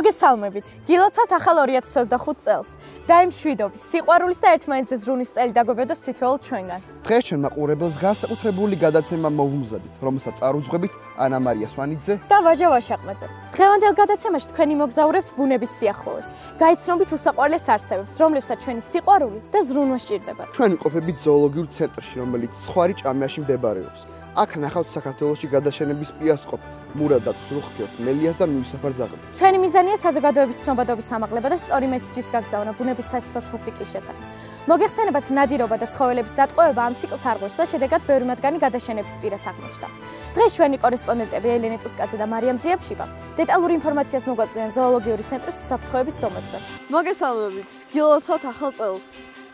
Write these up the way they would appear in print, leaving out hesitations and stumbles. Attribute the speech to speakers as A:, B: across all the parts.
A: მოგესალმებით. გილოცავთ ახალ 2025 წელს. და იმ მშვიდობის, სიყვარულის და ერთმანეთზე ზრუნის წელი დაგვებედოს თითოეულ ჩვენგანს.
B: დღეს ჩვენმა ყურებელს განსაკუთრებული გადაცემა მოვუმზადეთ, რომელსაც წარუძღვებით ანა მარია სვანიძე
A: და ვაჟა ვაშაყმაძე. დღევანდელ გადაცემაში თქვენი მოგზაურებთ ბუნების სიახლოვეს. გაიცნობით უსაყვარლეს არსებებს, რომლებსაც ჩვენი სიყვარული და ზრუნვა სჭირდება.
B: ჩვენ ვიყოფებით ზოოლოგიურ ცენტრში, რომელიც ცხვარი ჭამეაში მდებარეობს. აქ ნახავთ საქართველოში გადაშენების პიასკოპ, მურადაც სრუხქელს, მელიას და მიუსაფარ ძაღლებს.
A: ჩვენი მიზანია საზოგადოების ცნობადობის ამაღლება და სწორი მესიჯის გაგზავნა ბუნების სასიცოცხლო ციკლის შესახებ. მოგეხსენებათ ნადირობა და ცხოველების დატყვევება ამ ციკლს არღვევს და შედეგად ბევრი მათგანი გადაშენების პირას აღმოჩნდა. დღეს ჩვენი კორესპონდენტები ელენე ტუსკაძე და მარიამ ძიაფშიბა დეტალურ ინფორმაციას მოგვაწვდიან ზოოლოგიური ცენტრის უსაფრთხოების ზომებზე.
C: მოგესალმებით, გილოცავთ ახალ წელს.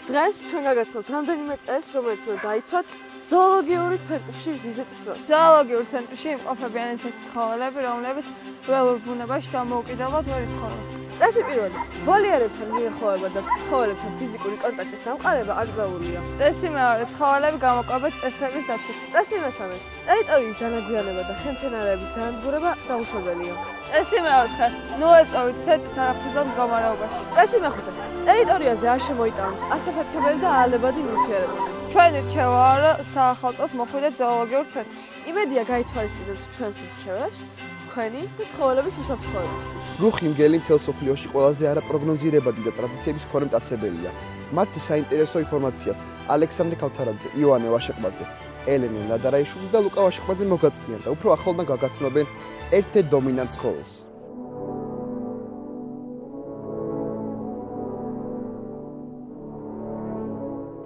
C: დღეს ჩვენ გაგაცნობთ რამდენიმე წესს, რომელიც უნდა დაიცვათ ზოოლოგიური ცენტრში ვიზიტის დროს.
D: ზოოლოგიურ ცენტრში იმყოფებიან ესეთი ცხოველები, რომლებიც ველურ ბუნებაში დამოუკიდებლად ვერ იცხოვრობენ.
C: წესი პირველი, ვოლიერებთან მიახლოება და ცხოველებთან ფიზიკური კონტაქტის დამყარება აკრძალულია.
D: წესი მეორე, ცხოველები გამოყვებით წესების დაცვით.
C: წესი მესამე, ტერიტორიის დანაგვიანება და ხელმძენარეების განადგურება დაუშვებელია.
D: წესი მეოთხე, ნუ ეწოვით ცენტრის არაფრიზელ მდგომარეობაში.
C: წესი მეხუთე, ტერიტორიაზე არ შემოიტანოთ ასაფეთქებელი და აალებადი ნივთიერება.
D: ჩვენი რჩევაა, რომ საახალწლოდ მოხვიდეთ ზოოლოგიურ ცენტრში.
C: იმედია გაითვალისწინებთ ჩვენს რჩევებს, თქვენი და ცხოველების უსაფრთხოებისთვის.
B: რუხი მგელი მთელ სოფლიოში ყველაზე არაპროგნოზირებადი და ტრადიციების მქონე მტაცებელია. მათზე საინტერესო ინფორმაციას ალექსანდრე ქავთარაძე, იოანე ვაშაყმაძე, ელენე ლადარაიშვილი და ლუკა ვაშაყმაძე მოგაცდიან და უფრო ახლოდან გაგაცნობენ ერთ-ერთ დომინანტ ცხოველს.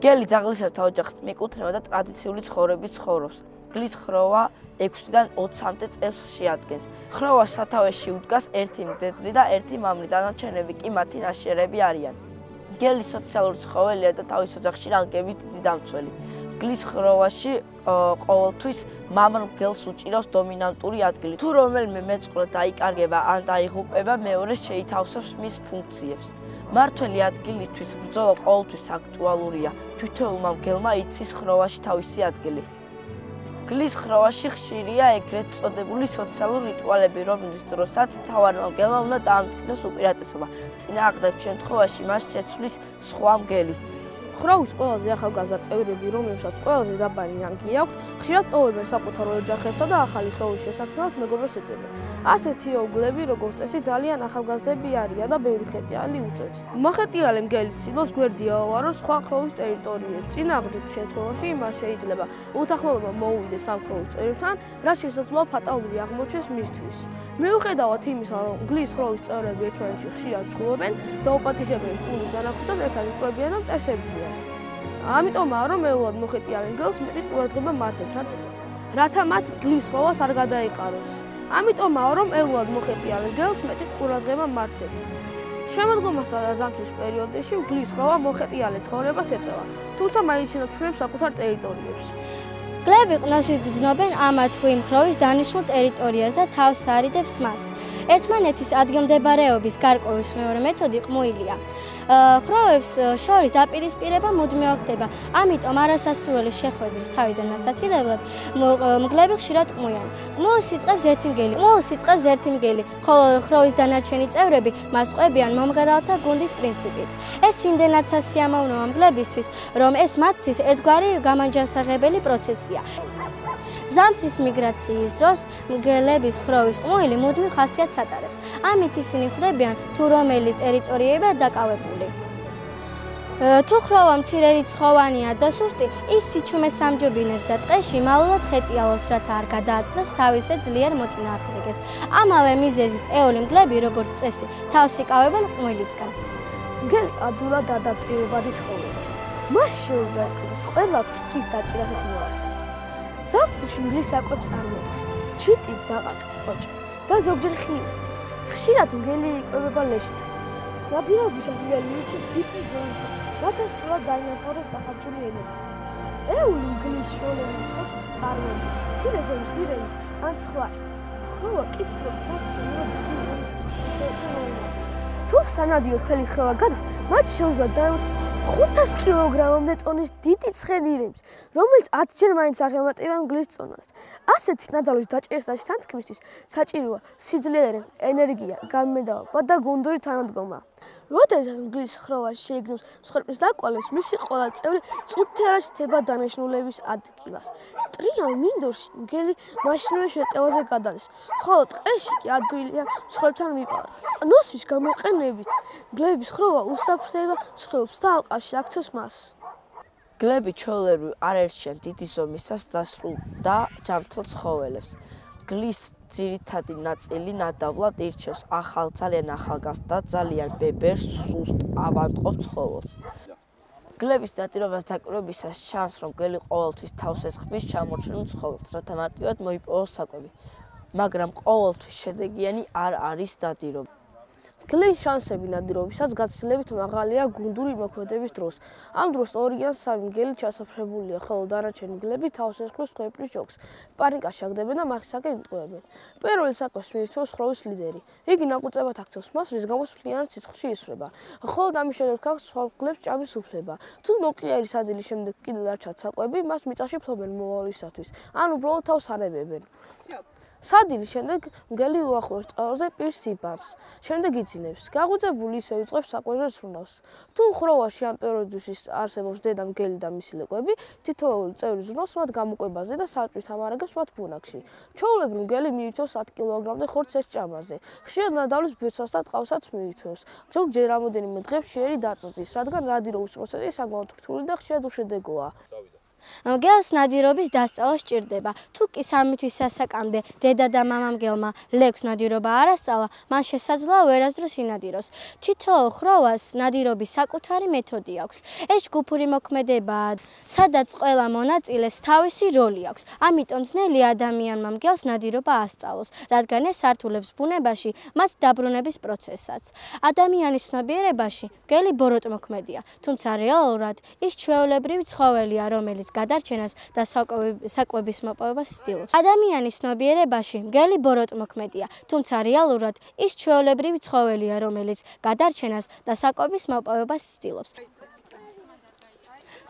E: მგელი ძაღლისებრთა ოჯახს მიეკუთვნება და ტრადიციული ცხოვრების ცხოვრობს. მგლის ხროვა 6-დან 23 წელს შეადგენს. ხროვას სათავეში უდგას ერთი მდედრი და ერთი მამრი, დანარჩენები კი მათი ნაშიერები არიან. მგელი სოციალური ცხოველია და თავის ოჯახში რანგებით დიდი დამცველი. მგლის ხროვაში ყოველთვის მამრ მგელს უჭირავს დომინანტური ადგილი. თუ რომელიმე მეწყვილე დაიკარგება ან დაიღუპება, მეორე შეითავსებს მის ფუნქციებს. მართველი ადგილისთვის ბრძოლა ყოველთვის აქტუალურია. თითოეულმა მგელმა იცის ხროვაში თავისი ადგილი. მგლის ხროვაში ხშირია ეგრეთ წოდებული სოციალური რიტუალები, რომლის დროსაც მთავარმა მგელმა უნდა დაამტკიცოს უპირატესობა. წინააღმდეგ შემთხვევაში მას შეცვლის სხვა მგელი.
C: ხროვის ყველაზე ახალგაზრდა წევრები, რომლებსაც ყველაზე დაბალი რანგი აქვთ, ხშირად ტოვებენ საკუთარ ოჯახებსა და ახალი ხროვის შესაქმნელად მეგობრებს ეძებენ. ასეთი უგლები, როგორც წესი, ძალიან ახალგაზრდები არიან და ბევრი ხეტიალი უწევს. მოხეტიალე მგელის სილოს გვერდია უვაროს სხვა ხროვის ტერიტორიებს. წინააღმდეგ შემთხვევაში მას შეიძლება უთანხმოება მოუვიდეს ამ ხროვის წევრებთან, რაც შესაძლოა ფატალური აღმოჩნდეს მისთვის. მიუხედავად იმისა, რომ მგლის ხროვის წევრები ერთმანეთში ხშირად ჭკუობენ და უპატიჟებენ სტუმრის დანახვისას ერთად იკვებიან და მტერსებზიან. ამიტომაა, რომ მეულად მოხეტიალე მგელს მეტი ყურადღება მართებთ, რათა მათ მგლის ხროვას არ გადაეყაროს. ამიტომაა, რომ ეულად მოხეტიალე მგელს მეტი ყურადღება მართებთ. შემოდგომასა და ზამთრის პერიოდში მგლის ხროვა მოხეტიალე ცხოვრებას ეწევა, თუმცა მაინც ინაცვლებს საკუთარ ტერიტორიებს.
F: მგლები ყნოში გრძნობენ ამა თუ იმ ხროვის დანიშნულ ტერიტორიას და თავს არიდებს მას. ერთმანეთის ადგილმდებარეობის გარკვევის მეორე მეთოდი ყმუილია. ხროვებს შორის დაპირისპირება მუდმივად ხდება, ამიტომ არასასურველი შეხვედრის თავიდან ასაცილებლად მგლები ხშირად ყმუიან. ყმულს იწყებს ერთი მგელი, ხოლო ხროვის დანარჩენი წევრები მას ყვებიან მომღერალთა გუნდის პრინციპით. ეს იმდენად სასიამოვნოა მგლებისთვის, რომ ეს მათთვის ერთგვარი გამანჯანსაღებელი პროცესია. ზამთრის მიგრაციის დროს მგლების ხროვის ყმუილი მუდმივ ხასიათს ატარებს. ამით ისინი ხვდებიან თუ რომელი ტერიტორიებია დაკავებული. თუ ხროვა მცირერიცხოვანია და სუსტი, ის სიჩუმეს ამჯობინებს და ტყეში მალულად ხეტიალობს, რათა არ გადააწყვეტს თავისე ძლიერ მოწინააღმდეგეს. ამავე მიზეზით ეული მგლები, როგორც წესი, თავს იკავებენ ყმულისგან.
G: მგელი ადვილად ადაპტირებადი ცხოველია. მას შეუძლია იყენოს ყველა ფრთის დაჭირასის მოვალეობას. ზაფხულში მგლის საკვებს წარმოადგენს ჩიტი, ბაყაყი, ყოჭა და ზოგჯერ ხილი. ხშირად მგელი იკვებება ლეშითაც. ნადირობისას მგელი ირჩევს დიდი ზონის, რათა სრულად დაინაზღოროს დახარჯული ენები. ეული მგლის შორეული მცხობს წარმოადგენს მცირე ზომის ირემი ან ცხვარი. ხროვა კი ცდილობს საჩინო თუ სანადირო მთელი ხროვა გადის, მათ შეუძლიათ დაემორჩილოს 500 კილოგრამამდე წონის დიდი ცხენირებს, რომელიც 10 ჯერ მაინც აღემატება მგლის წონას. ასეთი ნადავლით დაჭერისაში თანთქმისთვის საჭიროა სიძლიერე, ენერგია, გამედაობა და გუნდური თანადგომა. როდესაც მგლის ხროვას შეიგნოს მსხვერპლის დაკვალებს, მისი ყველა წევრი წუთი არ ჩდება დანიშნულების ადგილას. ტრიალ მინდორში მგელი მაშინვე შეტევაზე გადადის, ხოლო ტყეში კი ადვილია მსხვერპლთან მიპარვა. ნოსვის გამოყენებით მგლების ხროვა უსაფრთხოება მსხვერპლს და ალყაში აქცევს მას.
E: მგლები ჩვეულებრივ არ ერჩიან დიდი ზომისას დასრულ და ჯანმრთელ ცხოველებს. მგლის ძირითადი ნაწილი ნადავლად ირჩევს ძალიან ახალგაზრდა და ძალიან ბებერ, სუსტ, ავადმყოფ ცხოველს. მგლების ნადირობას დაკვირვებისას ჩანს, რომ მგელი ყოველთვის თავს ესხმის ჩამორჩენილ ცხოველს, რათა მარტივად მოიპოვოს საკვები, მაგრამ ყოველთვის შედეგიანი არ არის ნადირობა.
C: მგლის შანსები ნადირობისას გაცილებით მაღალია გუნდური მოქმედების დროს. ამ დროს 2 ან 3 მგელი ჩასაფრებულია, ხოლო დანარჩენი მგლები თავს ესხმის მსხვერპლის ჯოგს. პანიკას ჩაგდებენ და მახისაკენ იტყუებენ. პირველი საკვებს მიირთმევს ხროვის ლიდერი. იგი ნაკუწებად აქცევს მას, რის გამოც მთლიანად სიცხეში ისვრება. ხოლო ამის შემდეგ აქვს სხვა მგლებს ჭამის უფლება. თუ ნოყიერი სადილის შემდეგ კიდევ დარჩათ საკვები, მას მიწაში ფლობენ მომავალისათვის, ან უბრალოდ თავს ანებებენ. სადილის შემდეგ მგელი უახლოეს წყაროზე პირს იბანს. შემდეგ იძინებს. გაღვიძებული ისევ იწყებს საკვებზე ზრუნავს. თუ ხროვაში ამ პერიოდისთვის არსებობს დედა მგელი და მისი ლეკვები, თითოეული წევრი ზრუნავს მათ გამოკვებაზე და საჭვით ამარაგებს მათ ბუნაგში. ჩვეულებრივ მგელი მიირთმევს 10 კილოგრამდე ხორცს ეს ჭამაზე. ხშირად ნადავლის ბეწვას და ტყავსაც მიირთმევს. ზოგჯერ რამოდენიმე დღეს შეერი დაწოდის, რადგან ნადირობის პროცესი საკმაოდ რთული და ხშირად უშედეგოა.
F: მგელს ნადირობის დასწავლა სჭირდება. თუ კი 3 თვის ასაკამდე დედა და მამა მგელმა ლექვს ნადირობა არ ასწავლა, მან შესაძლოა ვერასდროს ინადიროს. თითოეულ ხროვას ნადირობის საკუთარი მეთოდი აქვს. ეს ჯგუფური მოქმედებაა, სადაც ყველა მონაწილეს თავისი როლი აქვს. ამიტომ ძნელია ადამიანმა მგელს ნადირობა ასწავლოს, რადგან ეს ართულებს ბუნებაში მათ დაბრუნების პროცესსაც. ადამიანის ცნობიერებაში მგელი ბოროტმოქმედია, თუმცა რეალურად ის ჩვეულებრივი ცხოველია, რომელიც გადარჩენას და საკვების მოპოვებას ცდილობს. ადამიანის ცნობიერებაში მგელი ბოროტმოქმედია, თუმცა რეალურად ის ჩვეულებრივი ცხოველია, რომელიც გადარჩენას და საკვების მოპოვებას ცდილობს.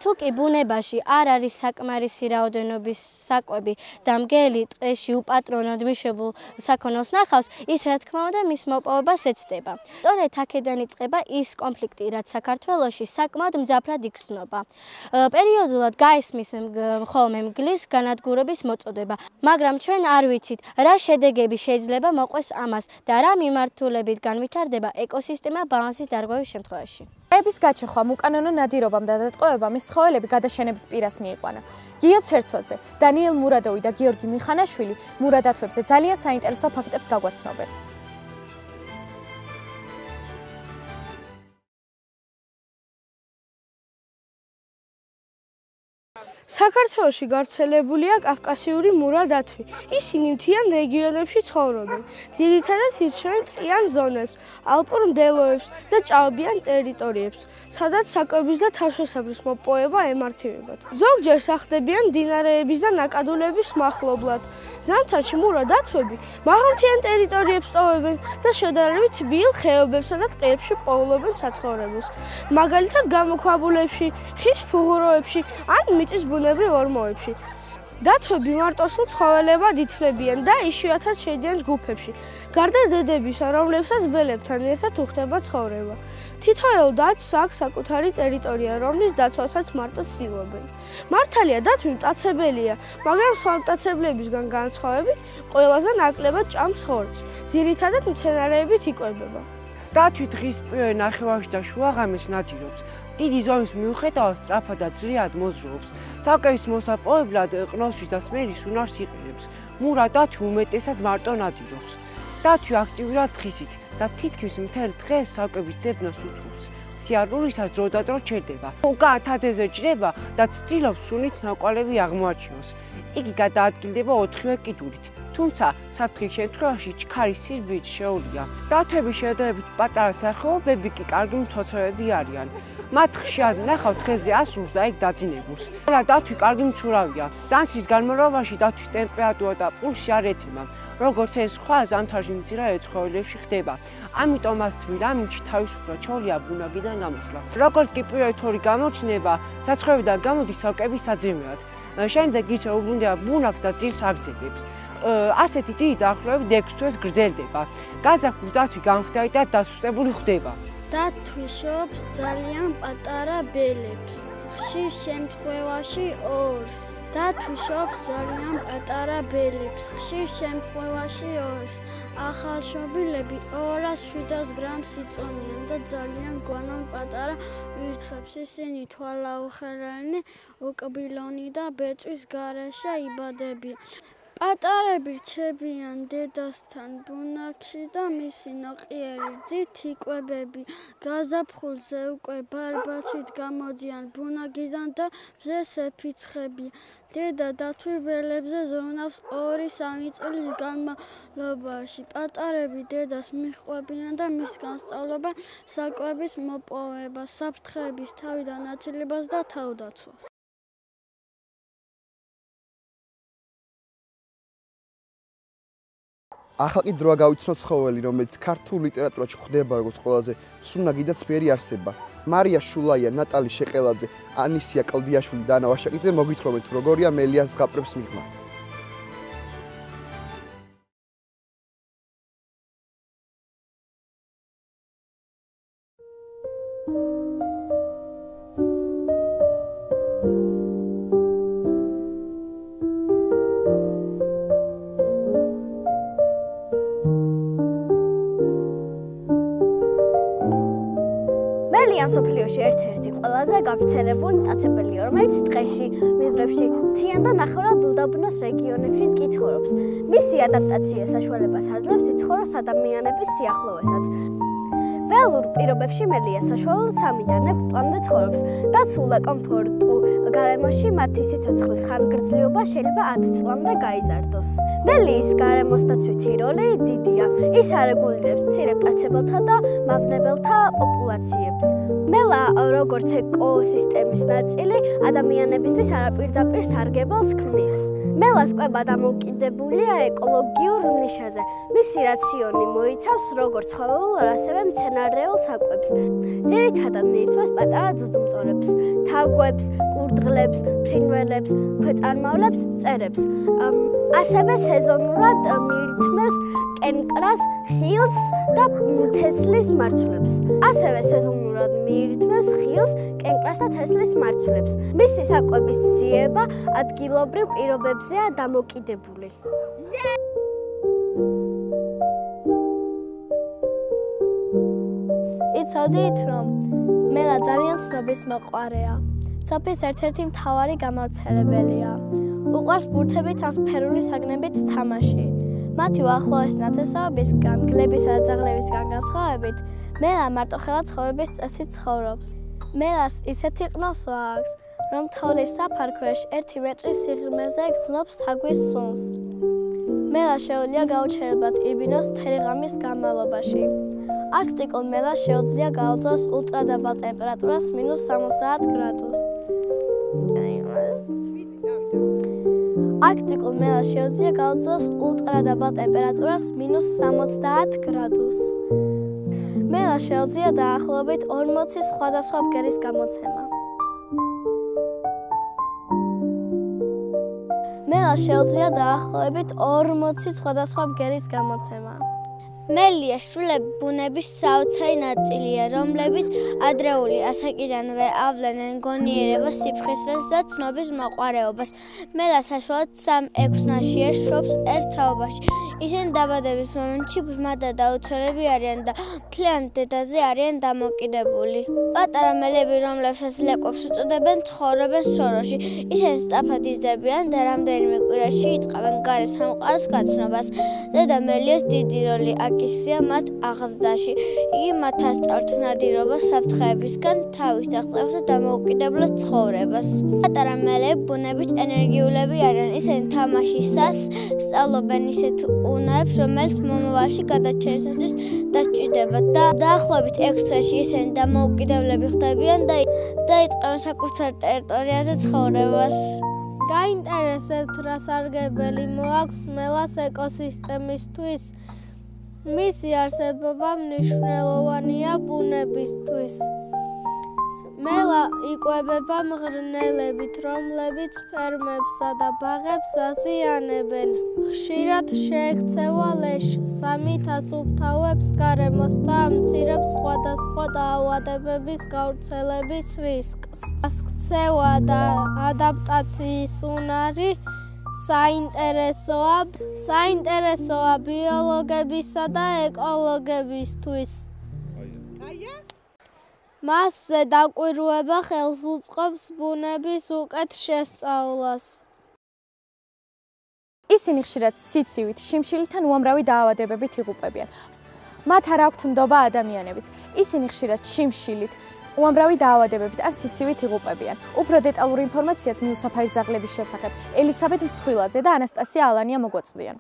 F: თუ კი ბუნებაში არ არის საკმარისი რაოდენობის საკვები და მგელი ტყეში უპატრონოდ მიშებულ საქონელს ნახავს, ის რა თქმა უნდა მის მოპოვებას ეცდება. სწორედ აქედან იწყება ის კონფლიქტი, რაც საქართველოში საკმაოდ მძაფრად იგრძნობა. პერიოდულად გაისმის ხოლმე მგლის განადგურების მოწოდება, მაგრამ ჩვენ არ ვიცით, რა შედეგები შეიძლება მოყვეს ამას და რა მიმართულებით განვითარდება ეკოსისტემა ბალანსის დარღვევის შემთხვევაში.
A: ტყეების გაჩეხვა, უკანონო ნადირობამ და დატყვევებამ ის ცხოველები გადაშენების პირას მიიყვანა. გია ცერცვაძე, დანიელ მურადოვი და გიორგი მიხანაშვილი მურადათვებზე ძალიან საინტერესო ფაქტებს გაგვაცნობენ.
G: საქართველოში გავრცელებულია კავკასიური მურადათვი. ისინი მთიან რეგიონებში ცხოვრობენ. ძირითადად ირჩევენ ტყიან ზონებს, ალპურ მდელოებს და ჭაობიან ტერიტორიებს, სადაც საკვების და თავშესაფრის მოპოვება ემართებათ. ზოგჯერ სახლდებიან მდინარეების და ნაკადულების მახლობლად. ზამთარში მურადათვები მაღალმთიან ტერიტორიებს ტოვებენ და შედარებით ბილ ხეობებსა და ტყეებში პოულობენ საცხოვრებელს. მაგალითად გამოქვაბულებში, ხის ფუღუროებში ან მიწის ბუნებრივ ორმოებში. დათვები მარტოსულ ცხოველებად ითვლებიან და იშვიათად შედიან ჯგუფებში. გარდა დედებისა, რომლებსაც ბელებთან ერთად უხდება ცხოვრება. თითოეულ დათვს აქვს საკუთარი ტერიტორია, რომლის დაცვასაც მარტო ცდილობენ. მართალია, დათვი მტაცებელია, მაგრამ სხვა მტაცებლებისგან განსხვავებით, ყველაზე ნაკლებად ჭამს ხორცს. ძირითადად მცენარეებით იკვებება.
H: დათვი დღის პირველ ნახევარში და შუაღამეს ნადირობს. დიდი ზომის მიუხედავად სწრაფად და ძლიერ მოზროობს. საკვების მოსაპოვებლად ყნოსვის და სმერის უნარს იყენებს. მურა დათვი უმეტესად მარტო ნადირობს. დათვი აქტიურად დღისით და თითქმის მთელ დღეს საკვების ძებნას უთმობს. სიარულისას დროდადრო ჩერდება. უკან თათებზე ჭრება და ცდილობს სუნით ნაკვალევი აღმოაჩინოს. იგი გადაადგილდება 4-ვე კიდურით. თუმცა საფრთხის შემთხვევაში ჩქარის სირბილით შეუძლია. დათვების შედარებით პატარა სახეობები კი კარგი მცოცავები არიან. მათ ხშირად ნახავთ ხეზე ასრულს და იქ დაძინებულს. და დათვი კარგი მცურავია. ზამთრის განმავლობაში დათვის ტემპერატურა და პულსი არ ეცემა. როგორც ეს სხვა ზამთარში მცირე ცხოველებში ხდება. ამიტომაც ვირამინჩი თავისუფლად ჩაოლია ბუნაგიდან გამოსვლა. როგორც კი პირველი თორი გამოჩნდება, საცხოვრებიდან გამოდის სოკების საძირებლად. შემდეგ ისე უბრუნდება ბუნაგს და წილს აგრძელებს. ასეთი დიდი დაახლოებით 6 თვეს გრძელდება. გაზაფხულს დათვი განხვდარი და დასუსტებული ხდება.
F: დათვიშობს ძალიან პატარა ბელებს. ხშირ შემთხვევაში ორს. დათვიშობს ძალიან პატარა ბელებს. ხშირ შემთხვევაში ორს. ახალშობილები 200-700 გრამს იწონიან და ძალიან გვანან პატარა ვირთხებს. ისინი თვალაუხელიანი, უკბილონი და ბეწვის გარეშე იბადებიან. პატარები რჩებიან დედასთან ბუნაგში და მისი ნოყიერი რძით იკვებებიან. გაზაფხულზე უკვე ბარბაცით გამოდიან ბუნაგიდან და მზეს ეფიცხებიან. დედა დათვი ბელებზე ზრუნავს 2-3 წლის განმავლობაში. პატარები დედას მიჰყვებიან და მისგან სწავლობენ საკვების მოპოვებას, საფრთხეების თავიდან აცილებას და თავდაცვას.
B: ახლა კი დროა გავიცნოთ ცხოველი, რომელიც ქართულ ლიტერატურაში ხდება როგორც ყველაზე სუნაგი და ცფიერი არსება. მარია შულაია, ნატალი შეყელაძე, ანისია კლდიაშვილი და ანა ვაშაკიძე მოგითხრობენ თუ როგორია მელიას ზღაპრებს მიღმა.
F: მსოფლიოში ერთ-ერთი ყველაზე გაფიცერებული მტაცებელია, რომელიც ტყეში, მიდრებში, მთიან და ნახევრად უდაბნოს რეგიონებშიც კი ცხოვრობს. მისი ადაპტაცია საშუალებას აძლევს იცხოვროს ადამიანების სიახლოვესაც. ველურ პირობებში მელია საშუალოდ 3-დან 6 წლამდე ცხოვრობს. დაცულ და კომფორტულ გარემოში მათი სიცოცხლის ხანგრძლივობა შეიძლება 10 წლამდე გაიზარდოს. მელიის გარემოსდაცვითი როლი დიდია. ის არეგულირებს მცირე მტაცებელთა და მავნებელთა პოპულაციებს. მელა, როგორც ეკოსისტემის ნაწილი, ადამიანებისთვის არაპირდაპირ სარგებელს ქმნის. მელას კვება დამოკიდებულია ეკოლოგიურ ნიშაზე. მისი რაციონი მოიცავს როგორც ცხოველურ, ასევე მცენარეულ საკვებს. ძირითადად მიირთმევს პატარა ძუძუმწოვრებს, თაგვებს, კურდღლებს, ფრინველებს, ქვეწარმავლებს, მწერებს. ასევე სეზონურად მიირთმევს კენკრას, ხილს და თესლის მარცვლებს. მისი საკვების ძიება ადგილობრივ პირობებზეა დამოკიდებული. იცოდით, რომ მელა ძალიან ცნობის მოყვარეა. ცოფის ერთ-ერთი მთავარი გამავრცელებელია. უყვარს ბურთებით ან სფერული საგნებით თამაში. მათი უახლოესი ნათესაობისგან, გლებისა და ძაღლებისგან განსხვავებით, მელა მარტოხელა ცხოვრების წესით ცხოვრობს. მელას ისეთი ყნოსვა აქვს, რომ თოვლის საფარქვეშ 1 მეტრის სიღრმეზე გრძნობს თაგვის სუნს. მელა შეუძლია გაუჩერებლად იბინოს მთელი ღამის განმავლობაში. არქტიკულ მელას შეუძლია გაუძლოს ულტრადაბალ ტემპერატურას -70 გრადუსს. არქტიკულ მელას შეუძლია გაუძლოს ულტრადაბალ ტემპერატურას -70 გრადუსს. მელას შეუძლია დაახლოებით 40 სხვადასხვა ბგერის გამოცემა. მელას შეუძლია დაახლოებით 40 სხვადასხვა ბგერის გამოცემა. მელია შვილები ბუნების საოცარი ნაწილია, რომლებიც ადრეული ასაკიდანვე ავლენენ გონიერებას, სიფხისრეს და ცნობის მოყვარეობას. მელა საშუალოდ 3-6 ნაშიერს შობს ერთ თაობაში. ისინი დაბადების მომენტში ბრმა და დაუცველები არიან და მთლიან დედაზე არიან დამოკიდებული. პატარა მელები, რომლებსაც ლეკვებს უწოდებენ, ცხოვრობენ სოროში. ისინი სწრაფად იზრდებიან და რამდენიმე კვირაში იწყებენ გარე სამყაროს გაცნობას. დედა მელიას დიდი როლი აკისრია მათ აღზრდაში. იგი მათ ასწავლთ ნადირობას, საფრთხეებისგან თავის დაღწევას და დამოუკიდებლად ცხოვრებას. პატარა მელები ბუნებით ენერგიულები არიან. ისინი თამაშისას სწავლობენ ისეთ უნარებს, რომელიც მომავალში გადარჩენისათვის დასჭირდებათ და დაახლოებით 6 თვეში ისინი დამოუკიდებლები ხდებიან და იწყებენ საკუთარ ტერიტორიაზე ცხოვრებას. გაინტერესებთ რა სარგებელი მოაქვს მელას ეკოსისტემისთვის. მისი არსებობა მნიშვნელოვანია ბუნებისთვის. მელა იკვებება მღრღნელებით, რომლებიც ფერმებსა და ბაღებს აზიანებენ. ხშირად შეექცევა ლეშს, ამით ასუფთავებს გარემოს და ამცირებს სხვადასხვა დაავადებების გავრცელების რისკს. გაქცევა და ადაპტაციის უნარი საინტერესოა ბიოლოგებისა და ეკოლოგებისთვის. მასზე დაკვირვება ხელს უწყობს ბუნების უკეთ შესწავლას.
A: ისინი ხშირად სიცივით, შიმშილით ან უამრავი დაავადებებით იღუპებიან. მათ არ აქვთ ნდობა ადამიანების. ისინი ხშირად შიმშილით, უამრავი დაავადებებით ან სიცივით იღუპებიან. უფრო დეტალური ინფორმაციას მიუსაფარი ძაღლების შესახებ ელისაბედ მსხვილაძე და ანასტასია ალანია მოგვაწვდიან.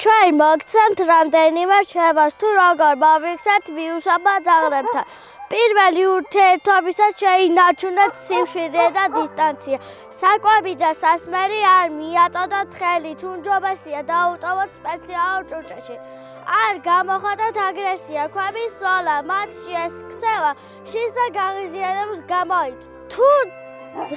F: ჩვენ მოგცემთ რამდენიმე რჩევას თუ როგორ მოვიქცეთ მიუსაფარ ძაღლებთან. პირველი ურთიერთობისას შეინარჩუნეთ სიმშვიდე და დისტანცია. საკვები და სასმელი არ მიაწოდოთ ხელით, უმჯობესია დაუტოვოთ სპეციალურ ჭურჭელში. არ გამოხატოთ აგრესია, ქვების ზოლა, მათში ეს ქცევა შის და გაღიზიანებას გამოიწვევს. თუ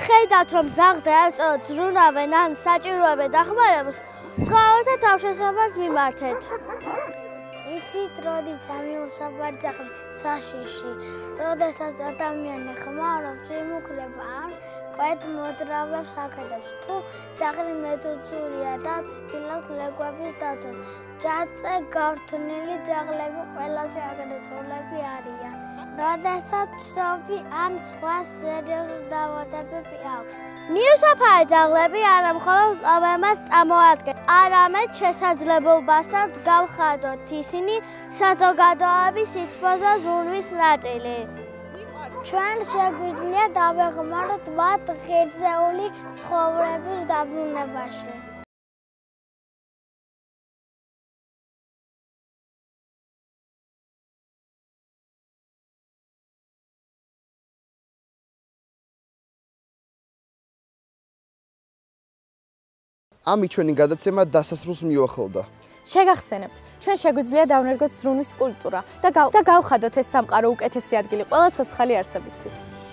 F: ხედავთ, რომ ძაღლზე არასწორად ზრუნავენ ან საჭიროებენ დახმარებას, ცხოველთა თავშესაფარს მიმართეთ. იცით, როდის ამიუსაფარ ძაღლი საშიში, როდესაც ადამიანი ხმარობს, იმუქრება ან კვეთ მოძრავებს აკეთებს. თუ ძაღლი მეტუწურია და ცდილობს ლეკვების დაცვას, ჯაჭვზე გავრთნილი ძაღლები ყველაზე აგრესიულები არიან. როდესაც ცობი ან სხვა სერიოზული დაავადებები აქვს. მიუსაფარი ძაღლები არა მხოლოდ პრობლემას წარმოადგენენ, არამედ შესაძლებლობასაც გავხადოთ ისინი საზოგადოების სითბოს და ზრუნვის ნაწილი. ჩვენ შეგვიძლია დავეხმაროთ მათ ღირსეული ცხოვრების დაბრუნებაში.
B: ამით ჩვენი გადაცემა დასასრულს მიუახლოვდა.
A: შეგახსენებთ, ჩვენ შეგვიძლია დავნერგოთ ზრუნვის კულტურა და გავხადოთ ეს სამყარო უკეთესი ადგილი ყველა ცოცხალი არსებისთვის.